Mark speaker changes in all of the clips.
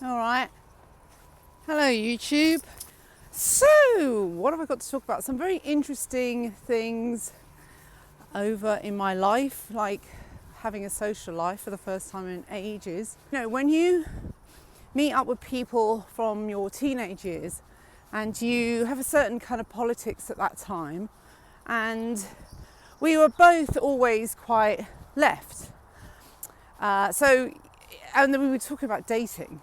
Speaker 1: All right. Hello, YouTube. So, what have I got to talk about? Some very interesting things over in my life, like having a social life for the first time in ages. You know, when you meet up with people from your teenage years and you have a certain kind of politics at that time, and we were both always quite left. And then we were talking about dating.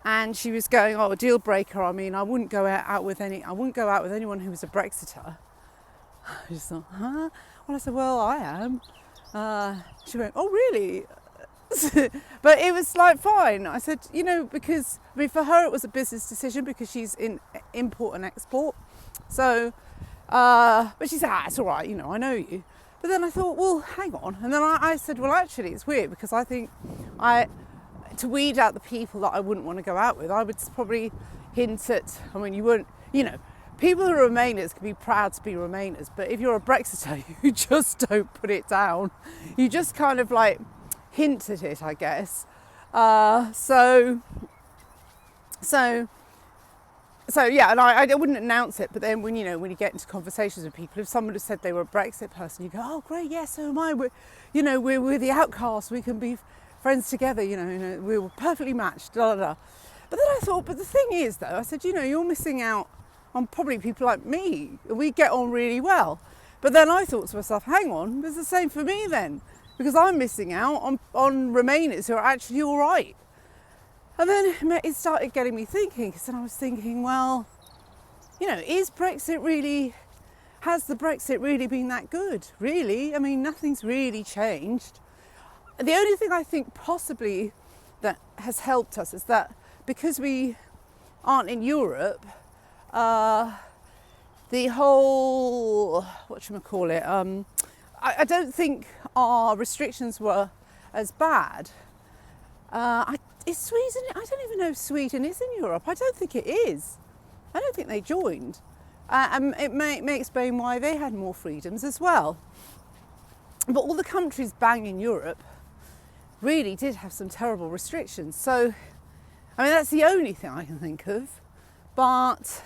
Speaker 1: And she was going, "Oh, a deal breaker. I mean, I wouldn't go out with anyone who was a Brexiter." I just thought, huh? Well, I said, "Well, I am." She went, "Oh, really?" But it was like fine. I said, because I mean, for her it was a business decision because she's in import and export. So, but she said, "It's all right. I know you." But then I thought, well, hang on. And then I said, well, actually, it's weird because I think to weed out the people that I wouldn't want to go out with, I would probably hint at, I mean, you wouldn't, people who are Remainers can be proud to be Remainers, but if you're a Brexiter, you just don't put it down. You just kind of like hint at it, I guess. So yeah, and I wouldn't announce it, but then when you get into conversations with people, if someone had said they were a Brexit person, you go, "Oh, great, yes, so am I. We're the outcasts. We can be friends together. We were perfectly matched." Da, da, da. But then I thought, but the thing is, though, I said, you're missing out on probably people like me. We get on really well. But then I thought to myself, hang on, it's the same for me then, because I'm missing out on Remainers who are actually all right. And then it started getting me thinking, because then I was thinking, well, has the Brexit really been that good? Really? I mean, nothing's really changed. The only thing I think possibly that has helped us is that because we aren't in Europe, the whole, I don't think our restrictions were as bad. Is Sweden? I don't even know if Sweden is in Europe. I don't think it is. I don't think they joined. And it may explain why they had more freedoms as well. But all the countries bang in Europe really did have some terrible restrictions. So, I mean, that's the only thing I can think of. But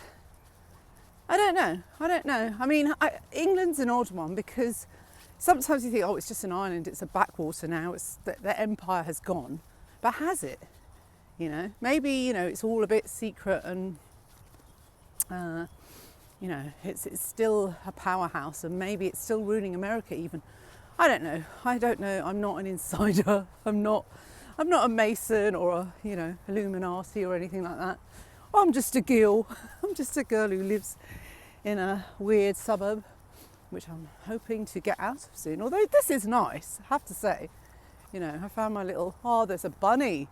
Speaker 1: I don't know. I mean, England's an odd one because sometimes you think, oh, it's just an island, it's a backwater now, the empire has gone. But has it? Maybe, it's all a bit secret and, it's still a powerhouse and maybe it's still ruling America even. I don't know. I'm not an insider. I'm not a Mason or a, Illuminati or anything like that. I'm just a girl. I'm just a girl who lives in a weird suburb, which I'm hoping to get out of soon. Although this is nice, I have to say. I found my little, there's a bunny.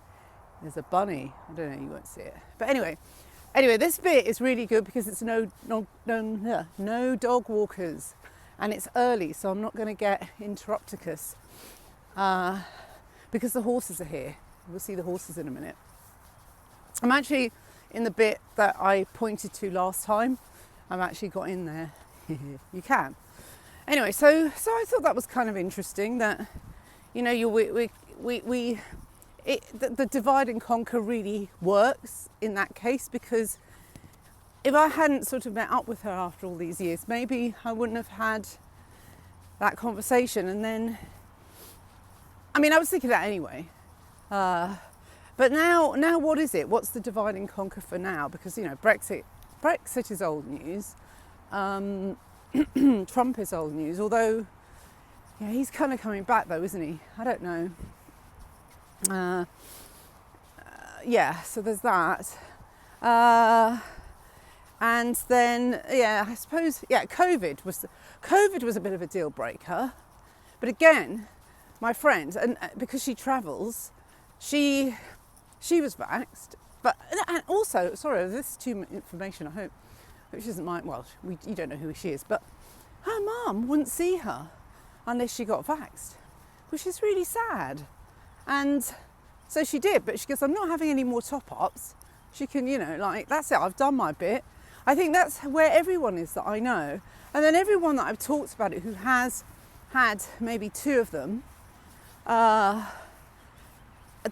Speaker 1: There's a bunny. I don't know, you won't see it. But anyway, this bit is really good because it's no dog walkers. And it's early, so I'm not going to get interrupticus because the horses are here. We'll see the horses in a minute. I'm actually in the bit that I pointed to last time. I've actually got in there. You can. Anyway, so I thought that was kind of interesting that, the divide and conquer really works in that case, because if I hadn't sort of met up with her after all these years, maybe I wouldn't have had that conversation. And then, I mean, I was thinking that anyway. But now what is it? What's the divide and conquer for now? Because, Brexit is old news. Trump is old news, although, he's kind of coming back though, isn't he? I don't know. So there's that. And then, I suppose, COVID was a bit of a deal breaker. But again, my friend, and because she travels, she was vaxxed. But, and also, sorry, this is too much information, I hope, which isn't mine. Well, you don't know who she is, but her mum wouldn't see her unless she got vaxxed, which is really sad. And so she did, but she goes, I'm not having any more top-ups. She can, that's it, I've done my bit. I think that's where everyone is that I know. And then everyone that I've talked about it who has had maybe two of them,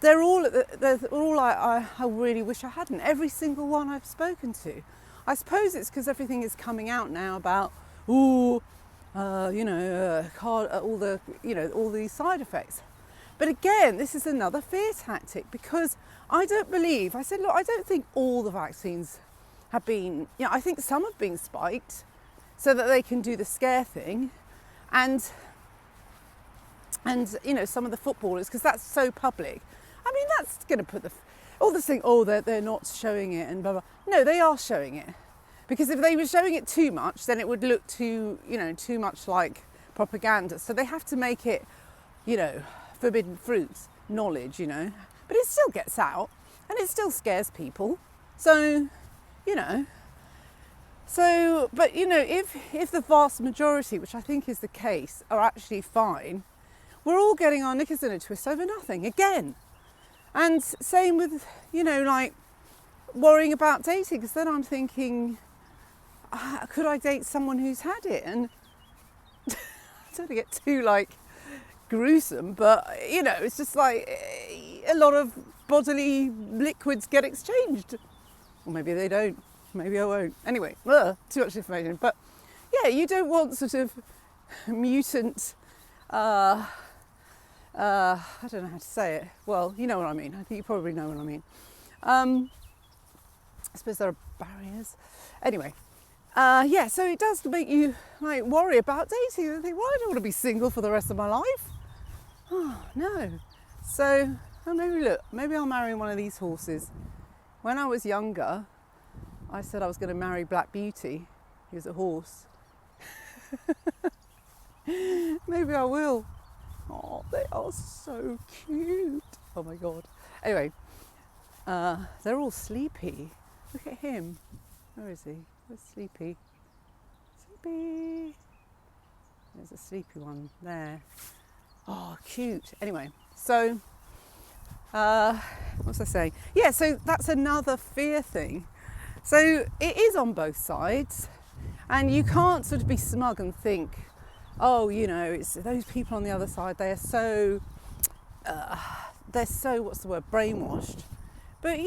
Speaker 1: they're all like, I really wish I hadn't. Every single one I've spoken to. I suppose it's because everything is coming out now about, all these side effects. But again, this is another fear tactic, because I don't think all the vaccines have been, I think some have been spiked so that they can do the scare thing. And some of the footballers, because that's so public. I mean, that's going to put all this thing, they're not showing it and blah, blah. No, they are showing it. Because if they were showing it too much, then it would look too much like propaganda. So they have to make it, forbidden fruits, knowledge, But it still gets out and it still scares people. So, but if the vast majority, which I think is the case, are actually fine, we're all getting our knickers in a twist over nothing again. And same with, worrying about dating, because then I'm thinking, could I date someone who's had it? And I don't want to get too gruesome, but it's just like a lot of bodily liquids get exchanged. Or maybe they don't. Maybe I won't. Anyway, too much information. But yeah, you don't want sort of mutant, I don't know how to say it. Well, you know what I mean. I think you probably know what I mean. I suppose there are barriers. Anyway, so it does make you worry about dating and think, well, I don't want to be single for the rest of my life. Oh, no. So, maybe I'll marry one of these horses. When I was younger, I said I was going to marry Black Beauty. He was a horse. Maybe I will. Oh, they are so cute. Oh my God. Anyway, they're all sleepy. Look at him. Where is he? Where's Sleepy? Sleepy. There's a sleepy one there. Oh, cute. Anyway, so, what was I saying? Yeah, so that's another fear thing. So it is on both sides, and you can't sort of be smug and think, it's those people on the other side, they're so, what's the word, brainwashed. But,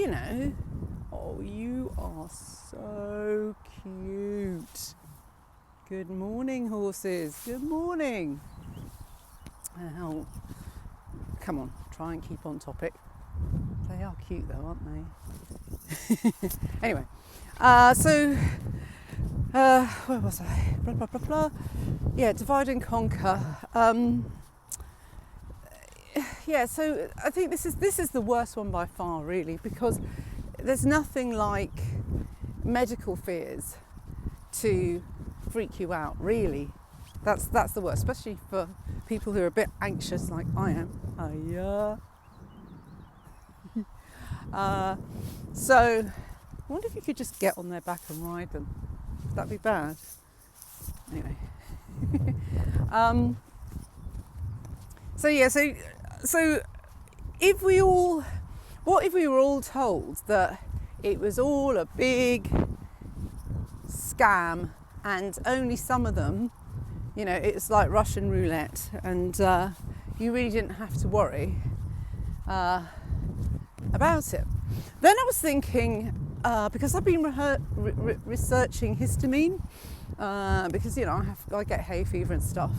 Speaker 1: you are so cute. Good morning, horses. Good morning. Oh, come on, try and keep on topic. They are cute though, aren't they? Anyway, where was I? Blah, blah, blah, blah. Yeah, divide and conquer. So I think this is the worst one by far, really, because there's nothing like medical fears to freak you out, really. That's the worst, especially for people who are a bit anxious like I am. So I wonder if you could just get on their back and ride them. Would that be bad? Anyway. So if we were all told that it was all a big scam and only some of them, it's like Russian roulette, and you really didn't have to worry about it. Then I was thinking, because I've been researching histamine, because I get hay fever and stuff,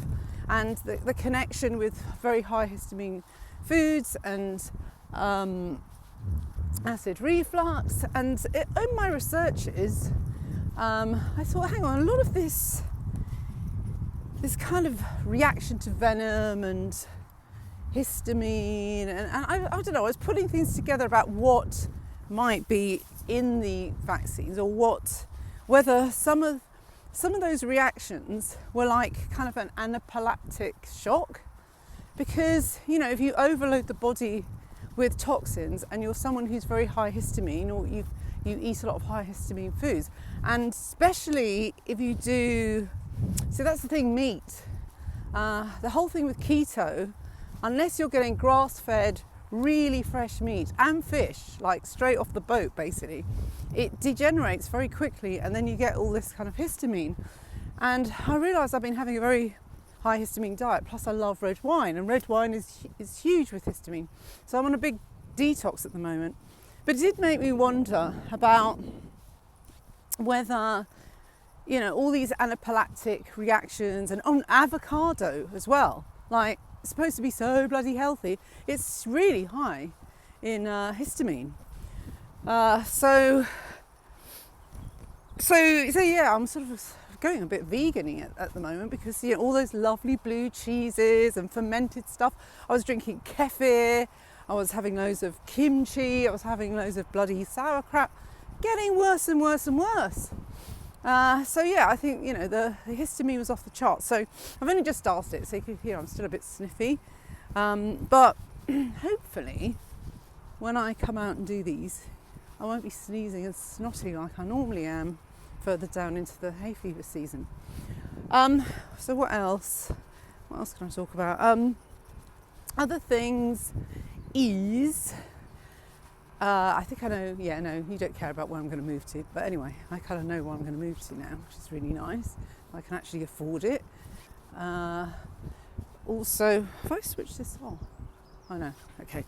Speaker 1: and the connection with very high histamine foods and acid reflux, and in my researches, I thought, hang on, a lot of this kind of reaction to venom and histamine, and I don't know, I was putting things together about what might be in the vaccines, or whether some of those reactions were like kind of an anaphylactic shock, because if you overload the body with toxins and you're someone who's very high histamine, or you eat a lot of high histamine foods, and especially if you do, so that's the thing, meat, the whole thing with keto, unless you're getting grass-fed, really fresh meat and fish, like straight off the boat basically, it degenerates very quickly, and then you get all this kind of histamine. And I realised I've been having a very high histamine diet, plus I love red wine, and red wine is huge with histamine. So I'm on a big detox at the moment. But it did make me wonder about whether, all these anaphylactic reactions, and on avocado as well, like, it's supposed to be so bloody healthy, it's really high in histamine. So yeah, I'm sort of going a bit vegan at the moment because all those lovely blue cheeses and fermented stuff. I was drinking kefir, I was having loads of kimchi, I was having loads of bloody sauerkraut, getting worse and worse and worse. So yeah, I think the histamine was off the charts. So I've only just started it, so you can hear I'm still a bit sniffy, but hopefully when I come out and do these, I won't be sneezing and snotting like I normally am further down into the hay fever season. So what else can I talk about? Other things is, I think I know, no, you don't care about where I'm going to move to, but anyway, I kind of know where I'm going to move to now, which is really nice. I can actually afford it. Also, if I switch this on, oh no, okay.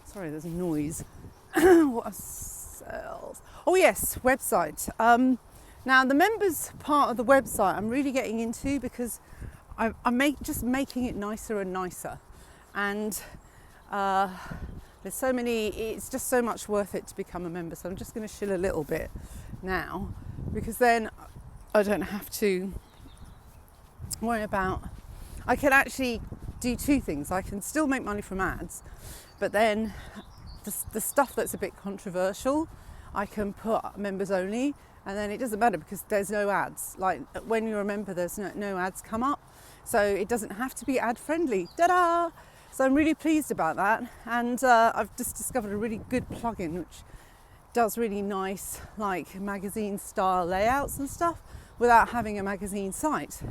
Speaker 1: Sorry, there's noise. What else? Oh yes, website. Now the members part of the website I'm really getting into because I'm just making it nicer and nicer, and there's so many. It's just so much worth it to become a member. So I'm just going to chill a little bit now, because then I don't have to worry about. I can actually do two things. I can still make money from ads, but then the stuff that's a bit controversial, I can put members only, and then it doesn't matter because there's no ads. Like when you're a member, there's no ads come up, so it doesn't have to be ad friendly. Ta-da! So I'm really pleased about that, and I've just discovered a really good plugin which does really nice, like magazine style layouts and stuff without having a magazine site.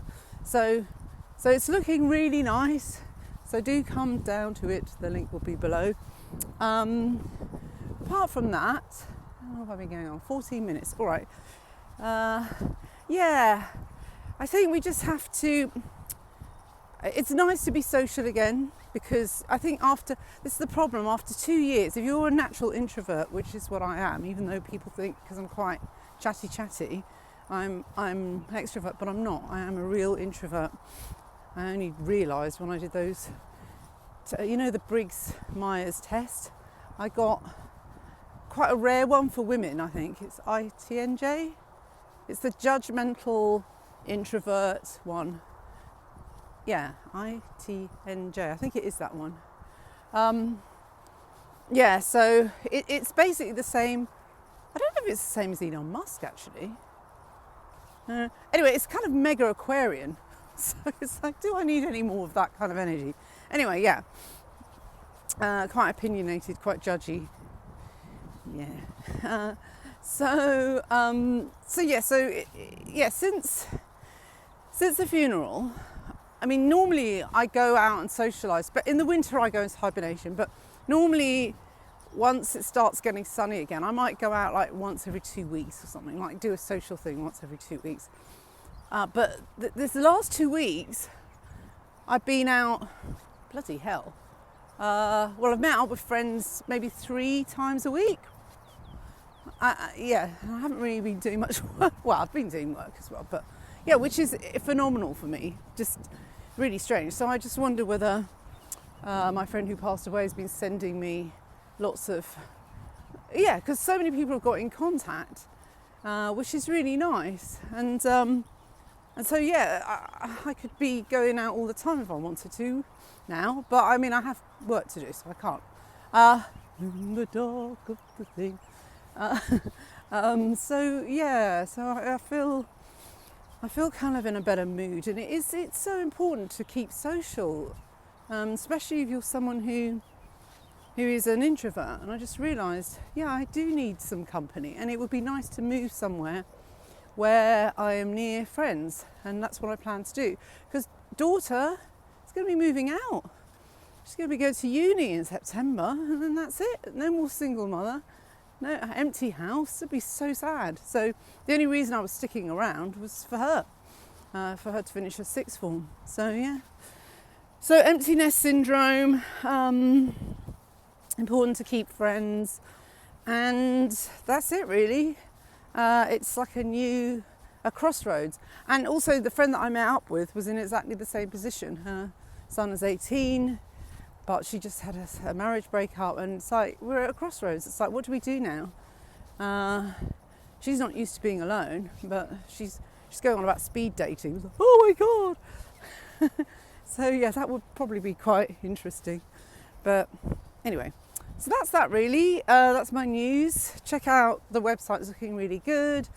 Speaker 1: So it's looking really nice. So do come down to it. The link will be below. Apart from that, how have I been going on? 14 minutes. All right. Yeah, I think we just have to. It's nice to be social again, because I think this is the problem, after 2 years, if you're a natural introvert, which is what I am, even though people think because I'm quite chatty, I'm an extrovert, but I'm not. I am a real introvert. I only realised when I did those, the Briggs-Myers test, I got quite a rare one for women, I think. It's ITNJ. It's the judgmental introvert one. Yeah, ITNJ. I think it is that one. Yeah, so it's basically the same. I don't know if it's the same as Elon Musk, actually. Anyway, it's kind of mega Aquarian. So it's like, do I need any more of that kind of energy? Anyway, yeah. Quite opinionated, quite judgy. Yeah. So since the funeral, I mean, normally I go out and socialise, but in the winter I go into hibernation. But normally, once it starts getting sunny again, I might go out like once every 2 weeks or something, like do a social thing once every 2 weeks. But this last 2 weeks, I've been out, bloody hell. I've met up with friends maybe 3 times a week. I haven't really been doing much work. Well, I've been doing work as well, but yeah, which is phenomenal for me. Just really strange. So I just wonder whether my friend who passed away has been sending me lots of, because so many people have got in contact, which is really nice. And so I could be going out all the time if I wanted to now, but I mean I have work to do, so I can't. In the dark of the thing. So I feel kind of in a better mood, and it's so important to keep social, especially if you're someone who is an introvert. And I just realised, I do need some company, and it would be nice to move somewhere where I am near friends, and that's what I plan to do. Because daughter is going to be moving out. She's going to be going to uni in September, and then that's it. No more single mother. No, empty house. It'd be so sad. So the only reason I was sticking around was for her to finish her sixth form. So So empty nest syndrome, important to keep friends, and that's it really. It's like a crossroads. And also the friend that I met up with was in exactly the same position. Her son is 18, but she just had a marriage breakup, and it's like we're at a crossroads. It's like, what do we do now? She's not used to being alone, but she's going on about speed dating. Like, oh my God. So yeah, that would probably be quite interesting. But anyway, so that's that really. That's my news. Check out the website, it's looking really good.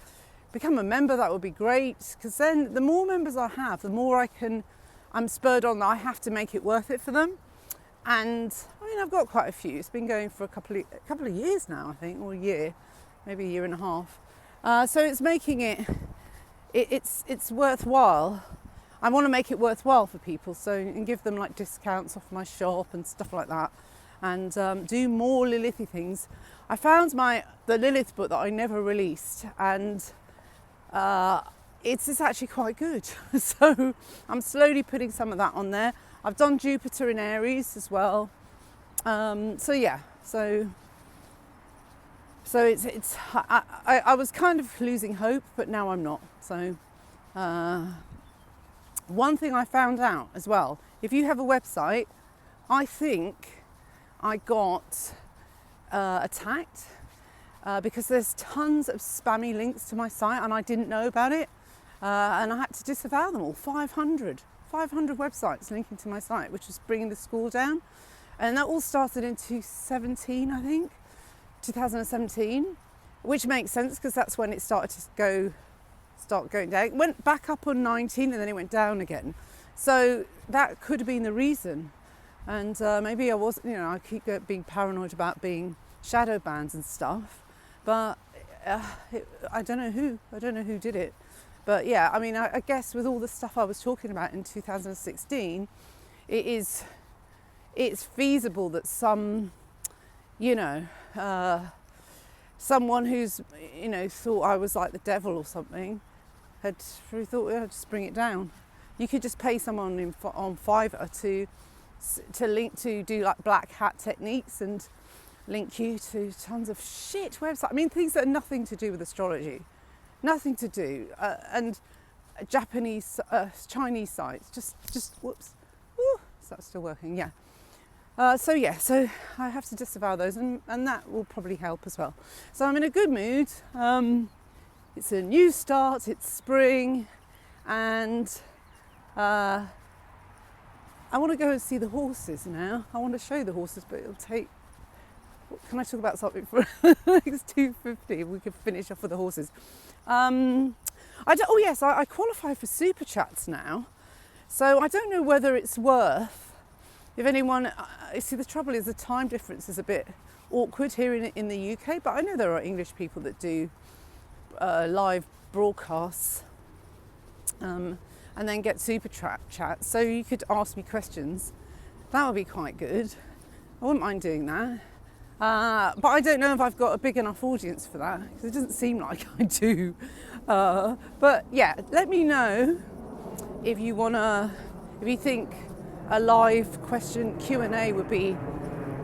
Speaker 1: Become a member, that would be great, because then the more members I have, the more I'm spurred on that I have to make it worth it for them. And I mean, I've got quite a few. It's been going for a couple of years now, I think, or a year, maybe a year and a half. So it's making it's worthwhile. I want to make it worthwhile for people, so and give them like discounts off my shop and stuff like that, and do more Lilithy things. I found the Lilith book that I never released, and it's actually quite good. So I'm slowly putting some of that on there. I've done Jupiter in Aries as well. So yeah, so it's I was kind of losing hope, but now I'm not. So. One thing I found out as well, if you have a website, I think I got attacked because there's tons of spammy links to my site and I didn't know about it, and I had to disavow them all. 500 websites linking to my site, which was bringing the score down, and that all started in 2017, which makes sense because that's when it started to start going down. It went back up on 19 and then it went down again. So that could have been the reason. And maybe I wasn't, I keep being paranoid about being shadow banned and stuff. But I don't know who did it. But yeah, I mean, I guess with all the stuff I was talking about in 2016, it's feasible that someone who's, thought I was like the devil or something, had thought, just bring it down. You could just pay someone on Fiverr to link to do like black hat techniques and link you to tons of shit websites. I mean, things that are nothing to do with astrology, nothing to do, and Japanese, Chinese sites. Just whoops. Ooh, is that still working? Yeah. So I have to disavow those, and that will probably help as well. So I'm in a good mood. It's a new start, it's spring, and I want to go and see the horses now. I want to show you the horses, but it'll take... Can I talk about something for it's 2:50? We could finish off with the horses. I qualify for super chats now, so I don't know whether it's worth... If anyone, see, the trouble is the time difference is a bit awkward here in the UK, but I know there are English people that do live broadcasts and then get super chat. So you could ask me questions. That would be quite good. I wouldn't mind doing that. But I don't know if I've got a big enough audience for that, because it doesn't seem like I do. But yeah, let me know if you think a live question Q&A would be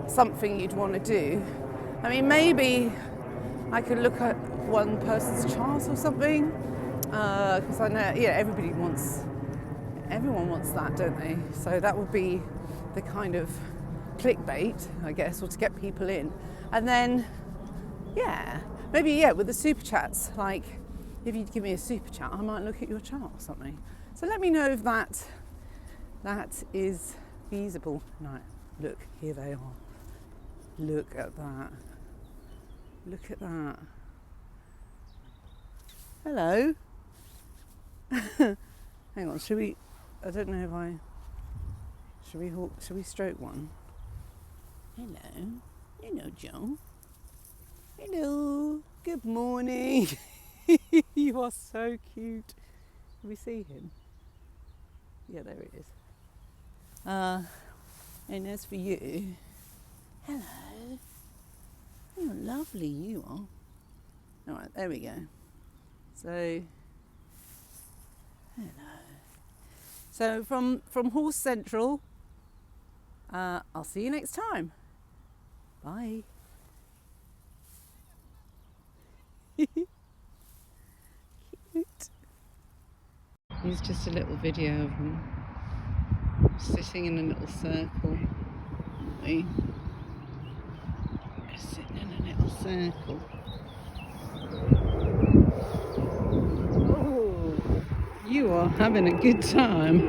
Speaker 1: something you'd want to do. I mean, maybe I could look at one person's chart or something, because I know, everyone wants that, don't they? So that would be the kind of clickbait, I guess, or to get people in. And then, with the super chats, like if you give me a super chat, I might look at your chart or something. So let me know if that is feasible. Right, look, here they are. Look at that. Look at that. Hello. Hang on, should we stroke one? Hello, Joe. Hello, good morning. You are so cute. Can we see him? Yeah, there he is. And as for you, hello. Oh, lovely you are. All right, there we go. So, hello. So from Horse Central, I'll see you next time. Bye. Cute. Here's just a little video of them sitting in a little circle. Sitting in a little circle. Oh, you are having a good time.